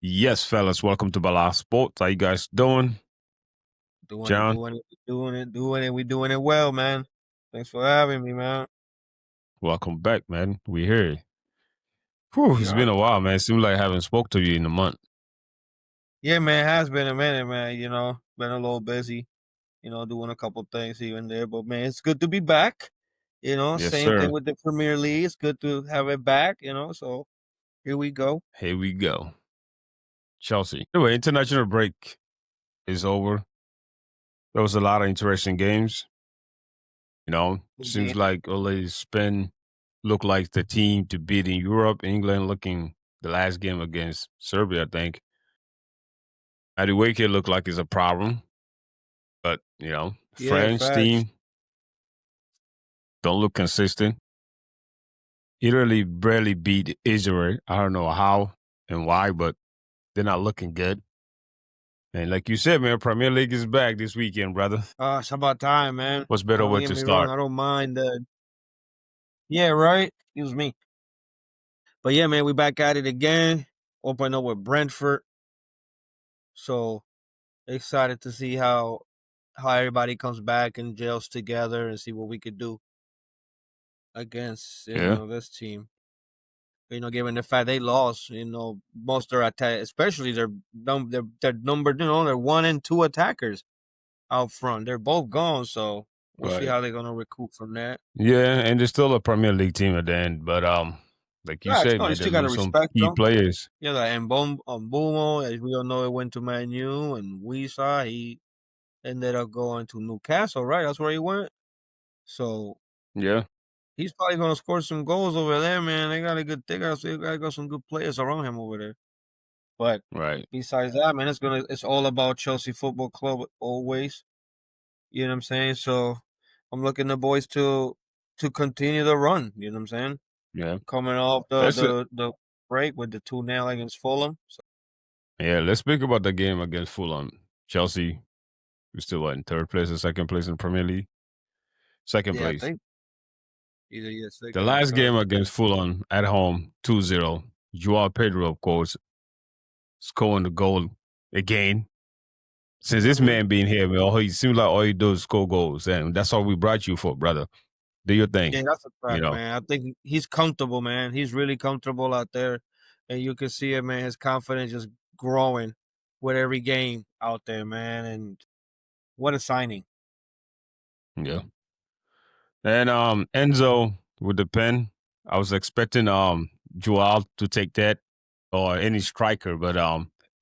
Yes, fellas, welcome to Bala Sports. How you guys doing? Doing it, John, doing it, doing it, doing it. We doing it well, man. Thanks for having me, man. welcome back, man. We here. Whew, it's Yeah, been a while, man. Seems like I haven't spoke to you in a month. yeah, man. It has been a minute, man. Been a little busy. Doing a couple things here and there, but man, it's good to be back. Yes, Same sir. thing with the Premier League. It's good to have it back. So here we go. Here we go. Chelsea. Anyway, international break is over. There was a lot of interesting games. Seems Indeed. like Ole Spain looked like the team to beat in Europe. England looking the last game against Serbia, I think. Adueke looked like it's a problem. But, Yeah, French facts. team don't look consistent. Italy barely beat Israel. I don't know how and why, but they're not looking good. And like you said, man, Premier League is back this weekend, brother. It's about time, man. What's better Don't way get to me wrong. start? I don't mind. Yeah, right. Excuse me. But yeah, man, we back at it again. Open up with Brentford. So excited to see how everybody comes back and gels together and see what we could do against Yeah, this team. Given the fact they lost, most of their attack, especially their number, their 1 and 2 attackers out front. They're both gone, so we'll see right. how they're gonna recoup from that. Yeah, and they're still a Premier League team at the end, but like you Facts. said, No, you man, they still gotta lose some respect key them. players. Yeah, like Mbumo, as we all know, it went to Man U, and he ended up going to Newcastle, right? That's where he went. So Yeah, he's probably gonna score some goals over there, man. They got some good players around him over there. But right. besides that, man, it's all about Chelsea Football Club always. You know what I'm saying? So I'm looking the boys to continue the run. You know what I'm saying? Yeah, Coming off the let's the the break with the 2-0 against Fulham. So yeah, let's speak about the game against Fulham. Chelsea, we still what, in third place or second place in Premier League? Second yeah, I place. think either The second or last game third. against Fulham at home, 2-0. Joao Pedro, of course, scoring the goal again. Since this Mm-hmm. man being here, man, all he seems like all he does is score goals, and that's all we brought you for, brother. Do your thing, Yeah, that's a you fact, know. man. I think he's comfortable, man. He's really comfortable out there, and you can see it, man. His confidence just growing with every game out there, man. And what a signing! Yeah. And Enzo with the pen. I was expecting Joao to take that or any striker, but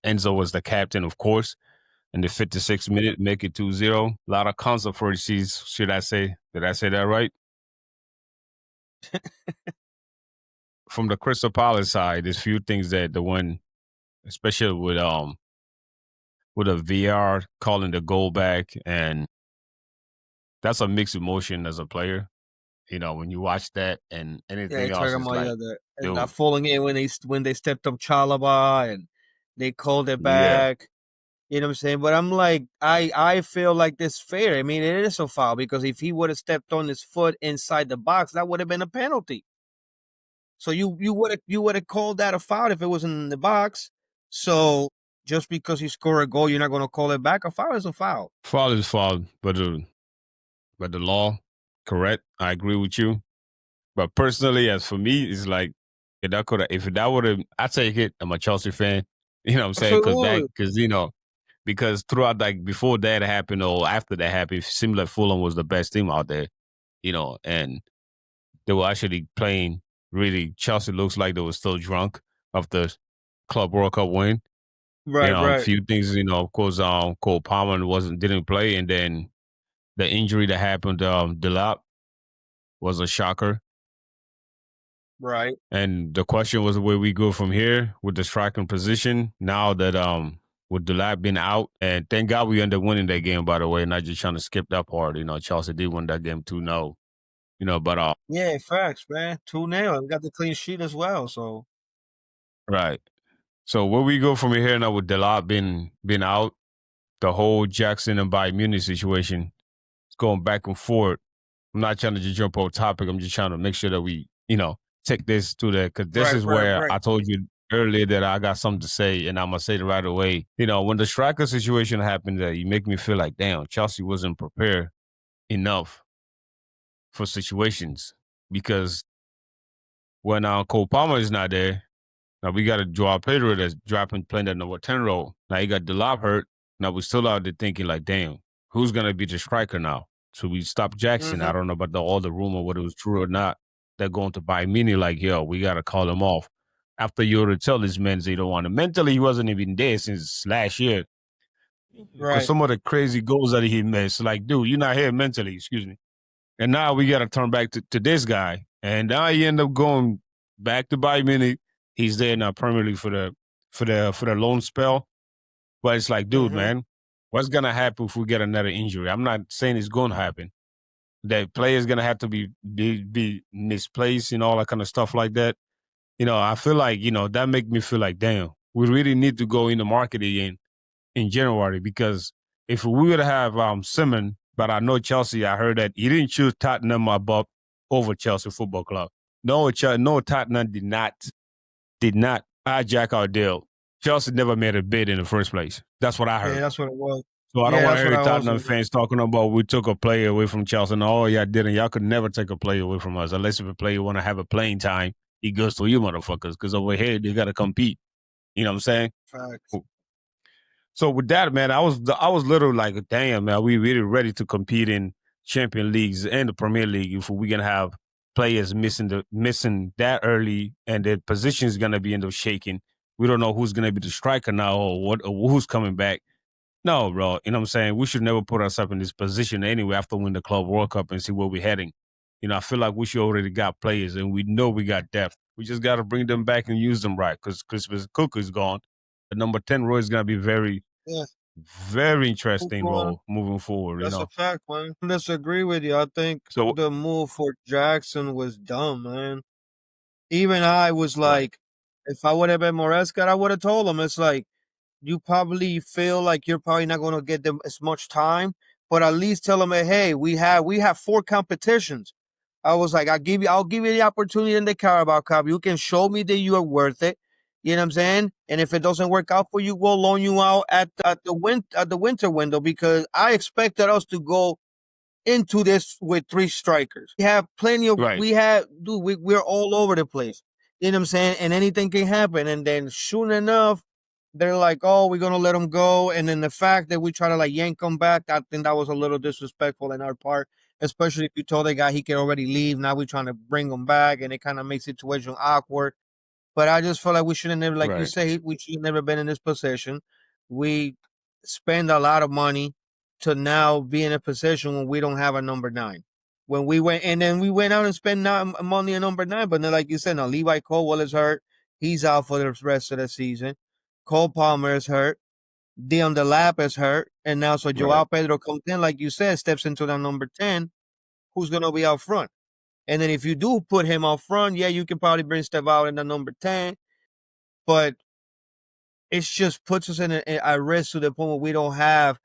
Enzo was the captain, of course. In the 56th minute, make it 2-0. A lot of controversies, should I say? Did I say that right? From the Crystal Palace side, there's few things that the one, especially with a VR calling the goal back, and that's a mixed emotion as a player. When you watch that and Yeah, they anything else talking is about like, and that dude, falling in when they stepped up Chalaba and they called it yeah, back. You know what I'm saying? But I'm like, I feel like this fair. I mean, it is a foul because if he would have stepped on his foot inside the box, that would have been a penalty. So you would have called that a foul if it was in the box. So just because he scored a goal, you're not going to call it back. A foul is a foul. foul is foul, but the law, correct. I agree with you. But personally, as for me, it's like if that would have, I take it. I'm a Chelsea fan. You know what I'm saying? Absolutely. Because throughout like before that happened or after that happened, it seemed like Fulham was the best team out there. And they were actually playing really. Chelsea looks like they were still drunk after Club World Cup win. Right, A right, few things. Of course, Cole Palmer didn't play, and then the injury that happened to Delap was a shocker. right. And the question was where we go from here with the striking position. Now that with Delap being out, and thank God we ended up winning that game. By the way, not just trying to skip that part. Chelsea did win that game 2-0. But Yeah, facts, man. 2-0. We got the clean sheet as well. So right. So where we go from here now with Delap being out, the whole Jackson and Bayern Munich situation is going back and forth. I'm not trying to just jump on topic. I'm just trying to make sure that we, take this to the because this right, is right, where right. I told you. earlier that I got something to say, and I'm gonna say it right away. When the striker situation happened, that you make me feel like, damn, Chelsea wasn't prepared enough for situations because when Cole Palmer is not there, now we got a Joao Pedro that's dropping playing that number 10 role. Now you got Delap hurt. Now we're still out there thinking like, damn, who's gonna be the striker now? So we stopped Jackson. I Hmm. don't know about all the rumor whether it was true or not. They're going to buy Mini like, yo, we gotta call him off. After you already tell these men they don't want him. Mentally, he wasn't even there since last year. Because Right. some of the crazy goals that he missed, like, dude, you're not here mentally, excuse me. And now we got to turn back to this guy. And now he end up going back to Bayern Munich. He's there now Premier League for the loan spell. But it's like, dude, Hmm. man, what's gonna happen if we get another injury? I'm not saying it's gonna happen. That player's gonna have to be misplaced and all that kind of stuff like that. I feel like, that make me feel like, damn, we really need to go in the market again in January because if we would have Simon, but I know Chelsea, I heard that he didn't choose Tottenham above over Chelsea Football Club. No, Tottenham did not hijack our deal. Chelsea never made a bid in the first place. That's what I Yeah, heard. that's what it was. So I don't Yeah, want to that's what hear I also Tottenham heard. fans talking about we took a player away from Chelsea. No, y'all didn't. Y'all could never take a player away from us unless if a player want to have a playing time, he goes to you motherfuckers because over here they got to compete. You know what I'm saying? Facts. So with that, man, I was literally like, damn, man, we really ready to compete in Champion Leagues and the Premier League if we gonna have players missing that early and their position is gonna be end up shaking. We don't know who's gonna be the striker now or what or who's coming back. No, bro, you know what I'm saying? We should never put ourselves in this position anyway after win the Club World Cup and see where we're heading. I feel like we should already got players and we know we got depth. We just got to bring them back and use them right because Christmas Cook is gone. The number 10 role is going to be very, Yeah. very Who's interesting going? role moving forward. That's a fact, man. I disagree with you. I think So, the move for Jackson was dumb, man. Even I was right, like, if I would have been Moresca, I would have told him. It's like you probably feel like you're probably not going to get them as much time, but at least tell them, hey, we have four competitions. I was like, I'll give you the opportunity in the Carabao Cup. You can show me that you are worth it. You know what I'm saying? And if it doesn't work out for you, we'll loan you out at the winter window because I expected us to go into this with three strikers. We have plenty of right, we have dude, we're all over the place. You know what I'm saying? And anything can happen. And then soon enough, they're like, oh, we're gonna let him go. And then the fact that we try to like yank him back, I think that was a little disrespectful in our part. Especially if you told the guy he could already leave. Now we're trying to bring him back and it kind of makes situation awkward. But I just feel like we should have never, like you right, say, we should have never been in this position. We spend a lot of money to now be in a position when we don't have a number nine. When we went and then we went out and spent money on number nine, but then like you said, now Levi Colwell is hurt. He's out for the rest of the season. Cole Palmer is hurt. Dion Delap is hurt. And now so Joao right, Pedro comes in, like you said, steps into that number 10. Who's gonna be out front? And then if you do put him out front, yeah, you can probably bring Steph out in the number 10, but it just puts us in a risk to the point where we don't have,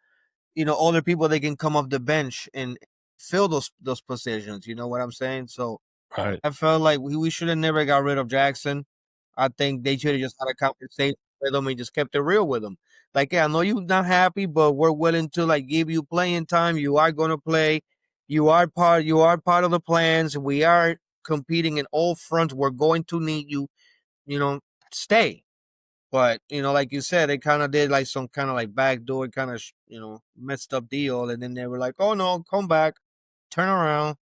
other people that can come off the bench and fill those positions. You know what I'm saying? So right, I felt like we should have never got rid of Jackson. I think they should have just had a conversation with him and just kept it real with him. Like, yeah, I know you're not happy, but we're willing to like give you playing time. You are gonna play. You are part of the plans. We are competing in all fronts. We're going to need you, you know, stay. But like you said, they kind of did like some kind of like backdoor kind of messed up deal, and then they were like, "Oh no, come back, turn around.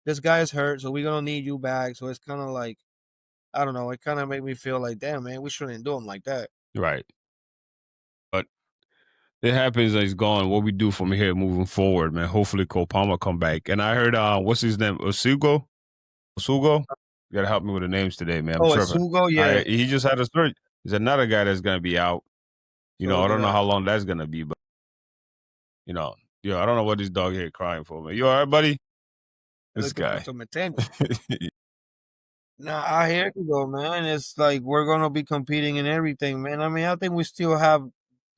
This guy is hurt, so we're gonna need you back." So it's kind of like I don't know. It kind of made me feel like, damn man, we shouldn't do him like that. right. But it happens that he's gone. What we do from here moving forward, man. Hopefully Cole Palmer come back. And I heard what's his name? Osugo? You gotta help me with the names today, man. I'm Oh, tripping. Sugo, I yeah. he just had a surgery. There's another guy that's gonna be out. So I did don't know I. how long that's gonna be, but you know, I don't know what this dog here crying for, man. You all right, buddy? This Looking for guy. some attention. Nah, I hear you though, man. It's like we're gonna be competing in everything, man. I mean, I think we still have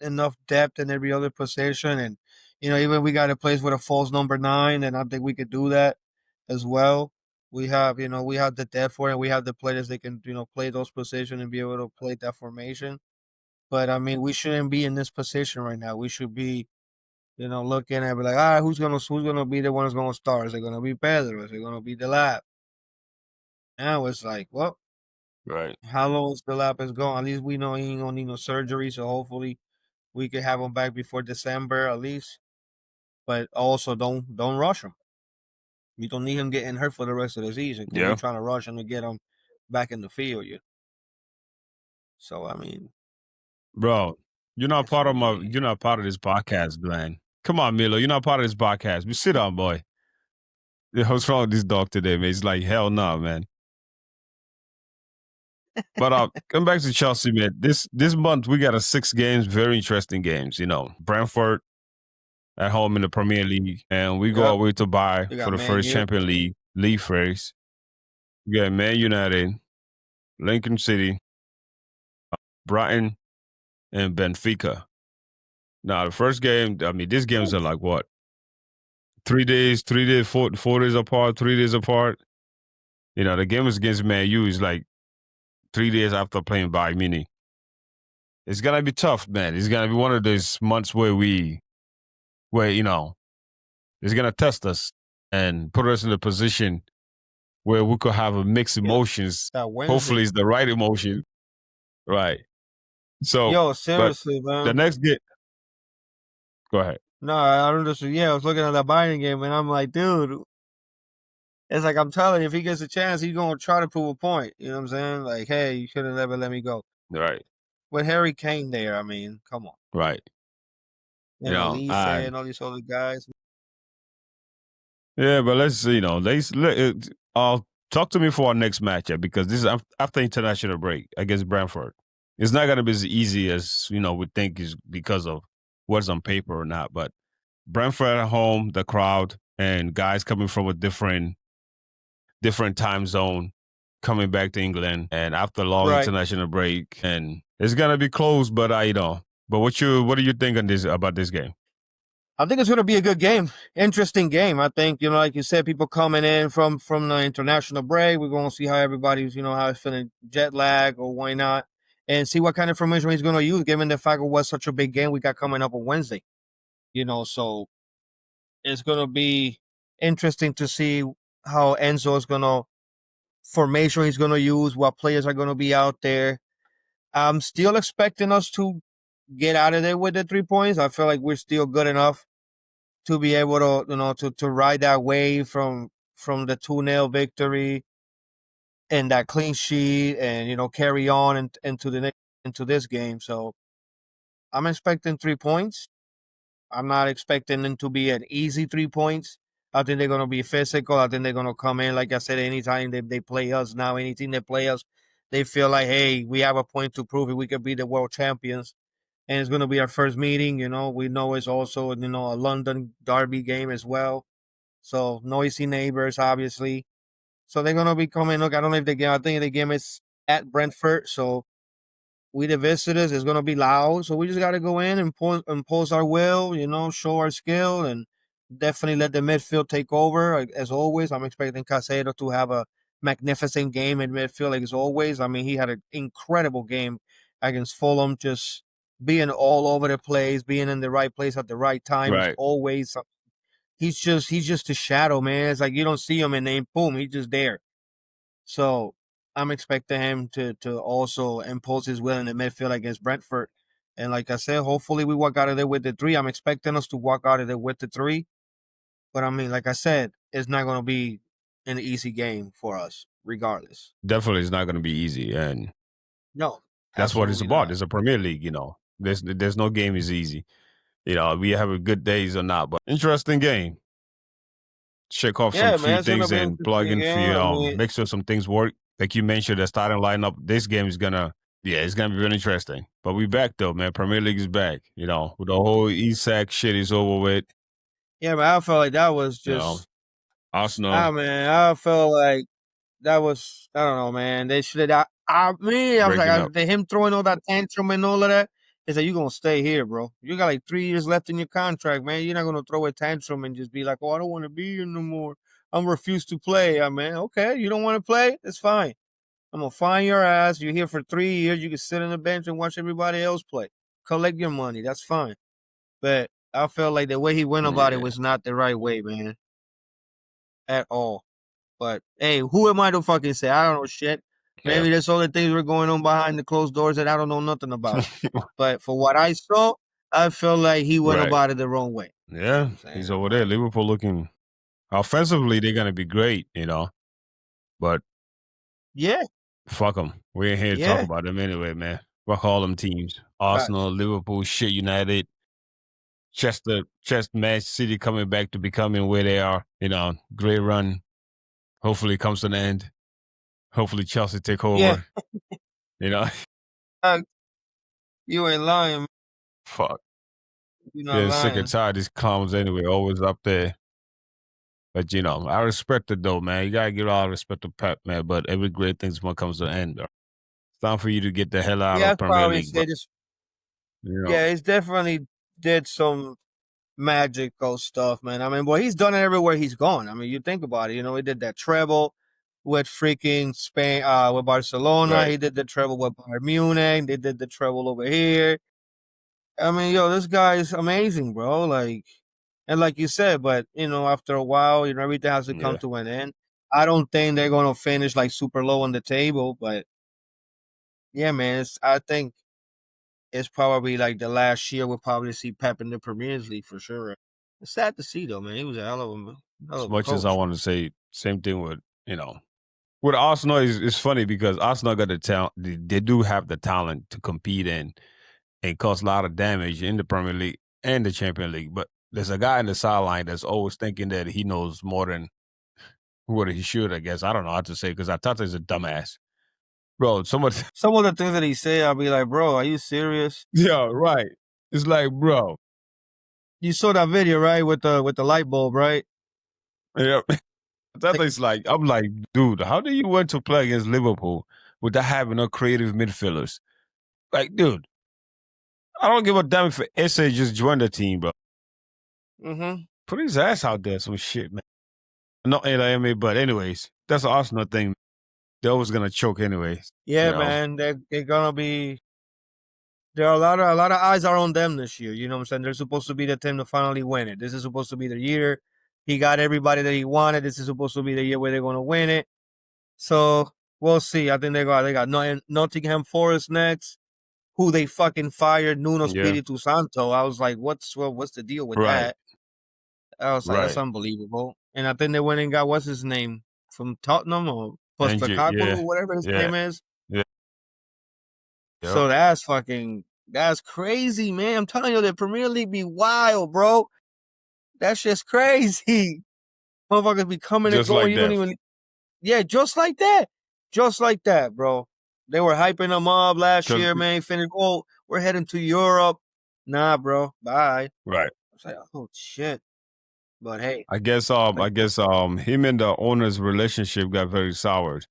enough depth in every other position, and even we got a place with a false number 9, and I think we could do that as well. We have, we have the depth for it. We have the players that can, play those positions and be able to play that formation. But I mean, we shouldn't be in this position right now. We should be, looking at be like, all right, who's gonna be the one who's gonna start? Is it gonna be Pedro? Is it gonna be the lab? Now it's like, well, Right. how long is the lab is gone? At least we know he ain't gonna need no surgery, so hopefully we can have him back before December at least. But also don't rush him. You don't need him getting hurt for the rest of the season because you're Yeah. trying to rush him to get him back in the field. So I mean, Bro, it's gonna be. you're not part of this podcast, man. Come on, Milo. You're not part of this podcast. We sit down, boy. Yeah, what's wrong with this dog today, man? He's like, hell no, man. But come back to Chelsea, man. This month we got a 6 games, very interesting games. Brentford at home in the Premier League, and we go Yep. away to buy You for got the Man first U. Champions League phase. We got Man United, Lincoln City, Brighton, and Benfica. Now the first game, I mean, these games are Oof. like what? 3 days, 3 days, 4 days apart, 3 days apart. The game is against Man U is like 3 days after playing Bayern Munich. It's gonna be tough, man. It's gonna be one of those months where it's gonna test us and put us in a position where we could have a mixed Yeah, emotions. that Hopefully, Wednesday. it's the right emotion, right? So, Yo, but seriously, the man. next game, go ahead. No, I don't just. Yeah, I was looking at that Bayern game, and I'm like, dude, it's like I'm telling you, if he gets a chance, he's gonna try to prove a point. You know what I'm saying? Like, hey, you should have never let me go. Right, With Harry Kane there, I mean, come on. right. And Elise I and all these other guys. Yeah, but talk to me for our next matchup because this is after international break against Brentford. It's not going to be as easy as we think is because of what's on paper or not. But Brentford at home, the crowd, and guys coming from a different time zone, coming back to England, and after a long Right. international break, and it's gonna be close. But but what do you think on this about this game? I think it's going to be a good game, interesting game. I think like you said, people coming in from the international break. We're going to see how everybody's how it's feeling, jet lag or why not, and see what kind of information he's going to use, given the fact it was such a big game we got coming up on Wednesday. So it's going to be interesting to see how Enzo is going to formation he's going to use, what players are going to be out there. I'm still expecting us to get out of there with the 3 points. I feel like we're still good enough to be able to to ride that wave from the 2-0 victory and that clean sheet and carry on into the next into this game. So I'm expecting 3 points. I'm not expecting them to be an easy 3 points. I think they're gonna be physical. I think they're gonna come in, like I said, anytime they play us now, any team they play us, they feel like, hey, we have a point to prove it. We could be the world champions. And it's gonna be our first meeting, we know it's also, a London derby game as well. So noisy neighbors, obviously. So they're gonna be coming. Look, I don't know if the game. I think the game is at Brentford. So we the visitors. It's gonna be loud. So we just gotta go in and impose our will. Show our skill and definitely let the midfield take over. As always, I'm expecting Casero to have a magnificent game in midfield, like as always. I mean, he had an incredible game against Fulham. Just being all over the place, being in the right place at the right time is Right. always he's just a shadow, man. It's like you don't see him and then boom, he's just there. So I'm expecting him to also impose his will in the midfield against Brentford. And like I said, hopefully we walk out of there with the 3. I'm expecting us to walk out of there with the 3. But I mean, like I said, it's not gonna be an easy game for us, regardless. Definitely, it's not going to be easy, and No, that's what it's absolutely about. not. It's a Premier League. There's no game is easy. We have a good days or not, but interesting game. Check off some Yeah, few man, it's gonna things be an and plug interesting in for game. I mean, make sure some things work. Like you mentioned, the starting lineup. This game is gonna, yeah, it's gonna be really interesting. But we back though, man. Premier League is back. With the whole Isak shit is over with. yeah, man, I felt like that was You know, just Arsenal man, I felt like that was I don't know, man. They should have. I was like, breaking up. him throwing all that tantrum and all of that. He said, "You gonna stay here, bro? You got like 3 years left in your contract, man. You're not gonna throw a tantrum and just be like, oh, I don't want to be here no more. I'm refused to play. I mean, okay, you don't want to play? It's fine. I'm gonna find your ass. You're here for 3 years. You can sit on the bench and watch everybody else play. Collect your money. That's fine. But I felt like the way he went about it Yeah, was not the right way, man, at all. But hey, who am I to fucking say? I don't know shit. yeah, Maybe there's other things were going on behind the closed doors that I don't know nothing about. But for what I saw, I felt like he went right. about it the wrong way. You know Yeah, what I'm saying? he's I'm over there. like, Liverpool looking offensively, they're gonna be great, but yeah, fuck them. We ain't here to talk yeah, about them anyway, man. Fuck all them teams. facts. Arsenal, Liverpool, shit, United, Man City coming back to becoming where they are. Great run. Hopefully, it comes to an end. Hopefully, Chelsea take Yeah, over. You know, facts. You ain't lying. fuck. You're not Getting sick and lying. tired of these clowns anyway. Always up there. But I respect it though, man. You gotta give all respect to Pep, man. But every great thing's gonna comes to an end, bro. It's time for you to get the hell out Yeah, of that's Premier probably League, bro. say this. You know, Yeah, he's definitely did some magical stuff, man. I mean, boy, he's done it everywhere he's gone. I mean, you think about it. He did that treble with freaking Spain, with Barcelona. right? He did the treble with Bayern Munich. They did the treble over here. I mean, yo, this guy is amazing, bro. Like, and like you said, but after a while, everything has to come Yeah, to an end. I don't think they're gonna finish like super low on the table, but yeah, man, I think it's probably like the last year we'll probably see Pep in the Premier League for sure. It's sad to see though, man. He was a hell as of a much as I coach. want to say, same thing with Arsenal. Is funny because Arsenal got the talent. They do have the talent to compete and cause a lot of damage in the Premier League and the Champions League. But there's a guy in the sideline that's always thinking that he knows more than what he should. I guess I don't know how to say because I thought he's a dumbass, bro. Someone, Some of the things that he say, I'll be like, bro, are you serious? yeah, right. It's like, bro, You saw that video, right, with the light bulb, right? yeah. That Like, is like, I'm like, dude, how do you want to play against Liverpool without having no creative midfielders? Like, dude, I don't give a damn if SA just joined the team, bro. mm-hmm. Put his ass out there, some shit, man. Not AMA, but anyways, that's an Arsenal thing. They're always gonna choke anyways, you Yeah, know. man, they're gonna be. There are a lot of eyes are on them this year. You know what I'm saying? They're supposed to be the team to finally win it. This is supposed to be the year. He got everybody that he wanted. This is supposed to be the year where they're gonna win it. So we'll see. I think they got Nottingham Forest next, who they fucking fired Nuno Yeah, Espiritu Santo. I was like, what's the deal with right, that? I was like, that's right. unbelievable. And I think they went and got what's his name from Tottenham or And Postecoglou, yeah, whatever his yeah, name is. yeah, yep. So that's crazy, man. I'm telling you, the Premier League be wild, bro. That's just crazy. Motherfuckers be coming and Just going. like You don't that. even, yeah, just like that, bro. They were hyping them up last Cause year, man. Finished. Oh, we're heading to Europe. Nah, bro. Bye. I right. was like, oh shit. But hey, I like, guess him and the owner's relationship got very soured.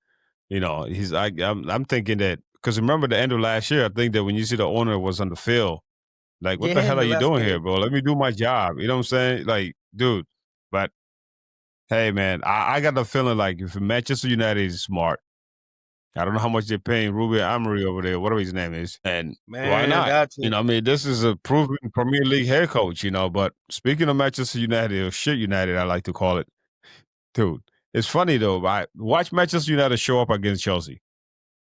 I'm thinking that because remember the end of last year, I think that when you see the owner was on the field, like, what the yeah, hell in are the you last doing here, game. bro? Let me do my job. You know what I'm saying? Like, dude. But hey, man, I got the feeling like if Manchester United is smart, I don't know how much they're paying Ruben Amory over there, whatever his name is, and why Man, not? got to. I mean, this is a proven Premier League head coach, But speaking of Manchester United or shit United, I like to call it, dude. It's funny though. I watch Manchester United show up against Chelsea.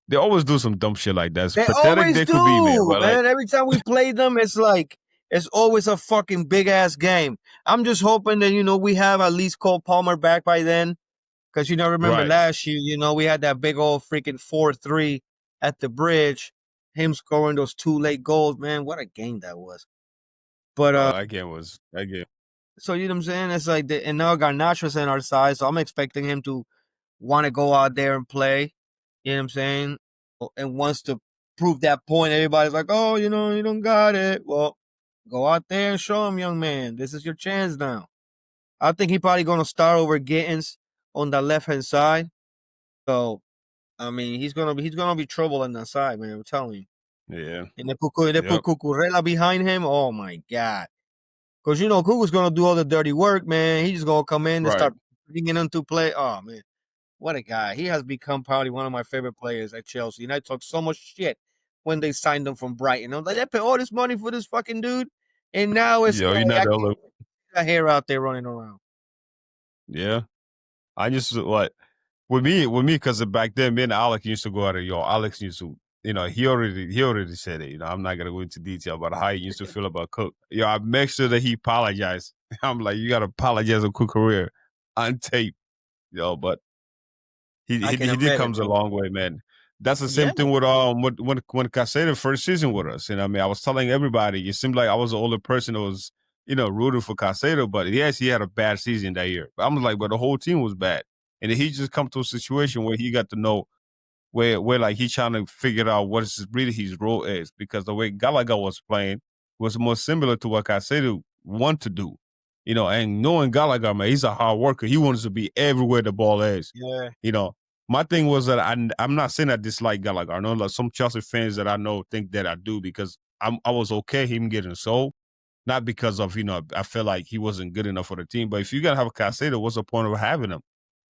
They always do some dumb shit like that. As They pathetic always they could be, man. do, But like, man. Every time we play them, it's like it's always a fucking big ass game. I'm just hoping that we have at least Cole Palmer back by then, because remember right. last year, we had that big old freaking 4-3 at the bridge, him scoring those two late goals. Man, what a game that was! But Oh, that game was that game. so you know what I'm saying? It's like and now Garnacho's in our side, so I'm expecting him to want to go out there and play. You know what I'm saying? And wants to prove that point. Everybody's like, oh, you don't got it. Well, go out there and show him, young man. This is your chance now. I think he probably gonna start over Gittins on the left hand side. So I mean, he's gonna be trouble on that side, man. I'm telling you. Yeah. And they put Yep. Cucurella behind him. Oh my god. Because Cucu's gonna do all the dirty work, man. He's just gonna come in and Right. start bringing him to play. Oh man, what a guy! He has become probably one of my favorite players at Chelsea. And I talked so much shit when they signed him from Brighton. I was like, they pay all this money for this fucking dude, and now it's Yo, you're like not I the can't only. see a hair out there running around. Yeah, I just what with me because back then, me and Alex used to go out of yo. Alex used to, he already said it. I'm not gonna go into detail about how he used to feel about Cook. Yo, I make sure that he apologized. I'm like, you gotta apologize on Cook career on tape, but he I he can he did imagine, comes a bro. long way, man. That's the Yeah, same thing with when Casado first season with us. I mean, I was telling everybody, it seemed like I was the older person that was rooting for Casado, but yes, he had a bad season that year. But I'm like, but the whole team was bad, and then he just come to a situation where he got to know where like he's trying to figure out what is really his role is because the way Gallagher was playing was more similar to what Casado want to do. And knowing Gallagher, man, he's a hard worker. He wants to be everywhere the ball is. yeah, You know, my thing was that I'm not saying I dislike Gallagher. I know like some Chelsea fans that I know think that I do because I was okay him getting sold, not because of I feel like he wasn't good enough for the team. But if you gotta have a Casado, what's the point of having him?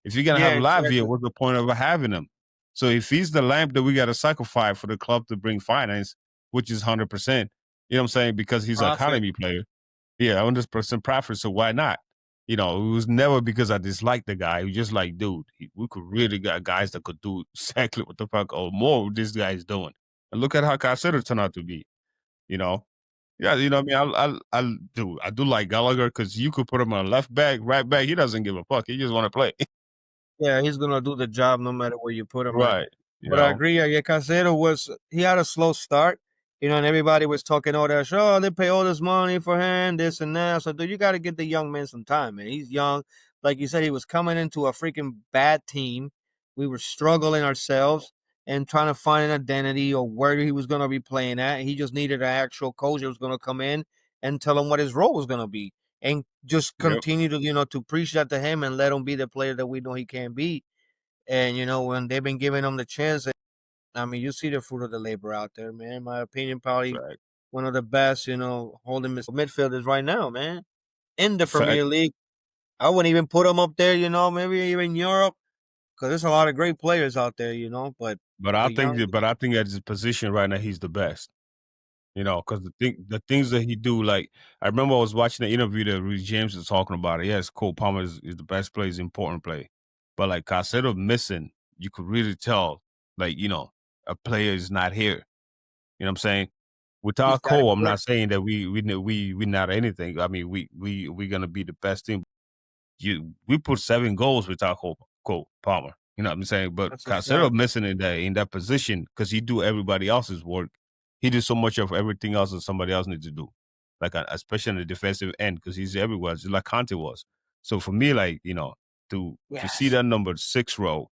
If you're gonna have yeah, Lavia, exactly. what's the point of having him? So if he's the lamp that we got to sacrifice for the club to bring finance, which is 100%, you know what I'm saying? Because he's an Profit. academy player. Yeah, 100% profit. So why not? It was never because I disliked the guy. It was just like, dude, we could really got guys that could do exactly what the fuck or more what this guy is doing. And look at how Casero turned out to be. You know, yeah, what I mean, I do like Gallagher because you could put him on left back, right back. He doesn't give a fuck. He just want to play. Yeah, he's gonna do the job no matter where you put him at. Right. You But I know, agree. Yeah, Casero he had a slow start, and everybody was talking all that. Oh, they pay all this money for him, this and that. So, dude, you got to give the young man some time, man. He's young, like you said. He was coming into a freaking bad team. We were struggling ourselves and trying to find an identity or where he was gonna be playing at. He just needed an actual coach that was gonna come in and tell him what his role was gonna be, and just yep. continue to to preach that to him and let him be the player that we know he can be. And when they've been giving him the chance, I mean, you see the fruit of the labor out there, man. In my opinion, probably Fact. one of the best, holding midfielders right now, man, in the Fact. Premier League. I wouldn't even put him up there, maybe even Europe, because there's a lot of great players out there, But But the young, I think at his position right now, he's the best. Because the things that he do, like I remember I was watching the interview that Reece James was talking about it. Yes, Cole Palmer is the best player, is important play. But like Casado missing, you could really tell, like, a player is not here. You know what I'm saying? he's Without got it Cole, I'm work. not saying that we not anything. I mean, we're gonna be the best team. We put 7 goals without Cole Palmer. You know what I'm saying? But That's a Cancelo fact. missing in that position because he do everybody else's work. He did so much of everything else that somebody else needs to do, like especially on the defensive end because he's everywhere, just like Conte was. So for me, like to see Yes. that number 6 row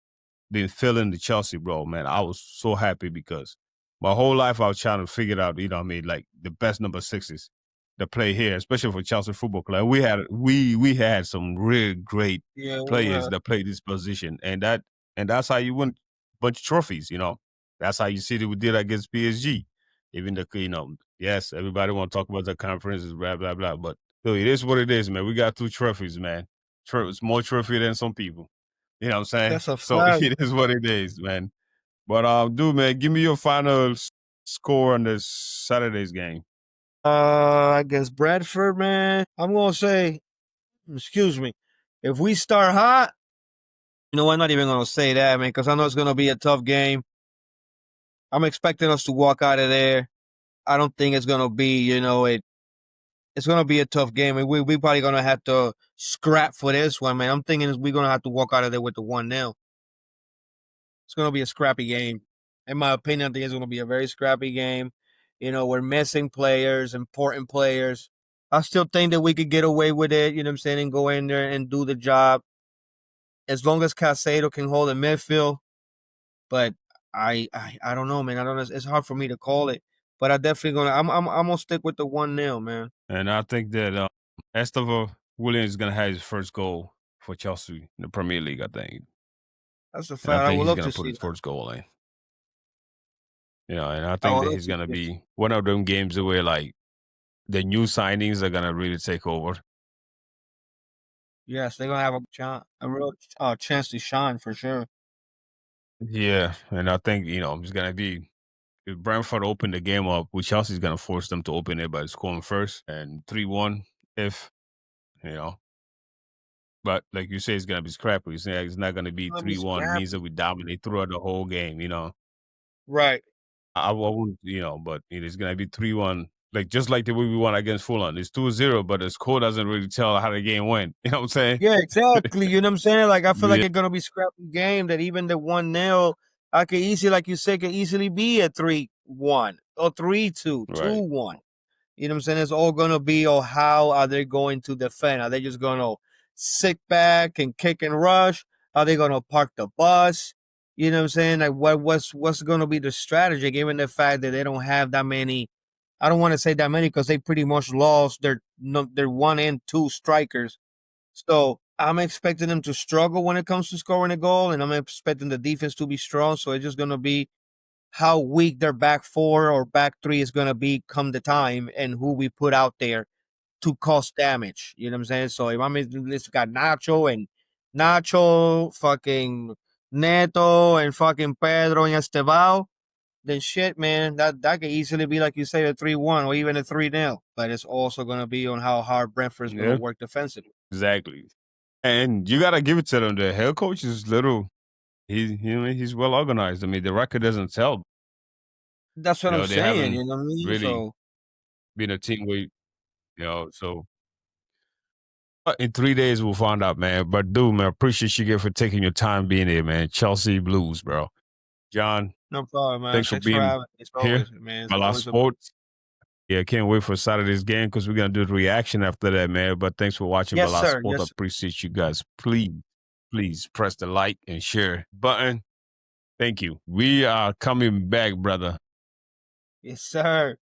been filling the Chelsea, bro, man, I was so happy because my whole life I was trying to figure out, what I mean, like the best number sixes that play here, especially for Chelsea Football Club. We had some real great Yeah. players that play this position, and that's how you win a bunch of trophies. That's how you see that we did against PSG. Even yes, everybody want to talk about the conferences, blah blah blah, but dude, it is what it is, man. We got 2 trophies, man. It's more trophy than some people. You know what I'm saying? That's a So fact. it is what it is, man. But dude, man, give me your final score on this Saturday's game. Against Brentford, man, I'm gonna say, excuse me, if we start hot. I'm not even gonna say that, man, because I know it's gonna be a tough game. I'm expecting us to walk out of there. I don't think it's gonna be, it's gonna be a tough game, and we probably gonna have to scrap for this one, man. I'm thinking we're gonna have to walk out of there with the 1-0. It's gonna be a scrappy game. In my opinion, I think it's gonna be a very scrappy game. We're missing players, important players. I still think that we could get away with it, you know what I'm saying, and go in there and do the job. As long as Casado can hold the midfield. But I don't know, man. I don't know. It's hard for me to call it, but I definitely I'm gonna stick with the 1-0, man. And I think that Estevao Williams is gonna have his first goal for Chelsea in the Premier League, I think. That's a And I fact. I think would he's love gonna to put see his that. first goal in. And I I think would that love he's to gonna see it. be one of them games where like the new signings are gonna really take over. Yes, they're gonna have a real chance to shine for sure. Yeah, and I think it's gonna be if Brentford open the game up, which Chelsea's gonna force them to open it by scoring first and 3-1 if you know. But like you say, it's gonna be scrappy. It's not gonna be It's gonna be 3-1. Means that scrappy. we dominate throughout the whole game. Right. I wouldn't, but it is gonna be 3-1. Like just like the way we won against Fulham. It's 2-0, but the score doesn't really tell how the game went. You know what I'm saying? Yeah, exactly. You know what I'm saying? Like I feel like Yeah, it's gonna be scrappy game that even the 1-0, I could easily, like you said, could easily be a 3-1 or 3-2, right. 2-1. You know what I'm saying? It's all gonna be on how are they going to defend. Are they just gonna sit back and kick and rush? Are they gonna park the bus? You know what I'm saying? Like what's gonna be the strategy given the fact that they don't have that many. I don't want to say that many because they pretty much lost their no, their one and two strikers. So I'm expecting them to struggle when it comes to scoring a goal, and I'm expecting the defense to be strong. So it's just gonna be how weak their back four or back three is going to be come the time and who we put out there to cause damage. You know what I'm saying? So if I'm let's got Nacho, fucking Neto, and fucking Pedro and Estevao, then shit, man, that could easily be like you say a 3-1 or even a 3-0. But it's also going to be on how hard Brentford is going to Yeah, work defensively. exactly. And you gotta give it to them. The head coach is little. He's well organized. I mean, the record doesn't tell. That's what I'm They saying. haven't You know what I mean? really So been a team where so. In 3 days, we'll find out, man. But dude, man, appreciate you again for taking your time being here, man. Chelsea Blues, bro. John, no problem, man. thanks for Thanks for being having me. As here. always, man. It's My last always a sports. Yeah, can't wait for Saturday's game because we're gonna do the reaction after that, man. But thanks for watching my yes, last sir. sport. I Yes, appreciate you guys. Please press the like and share button. Thank you. We are coming back, brother. yes, sir.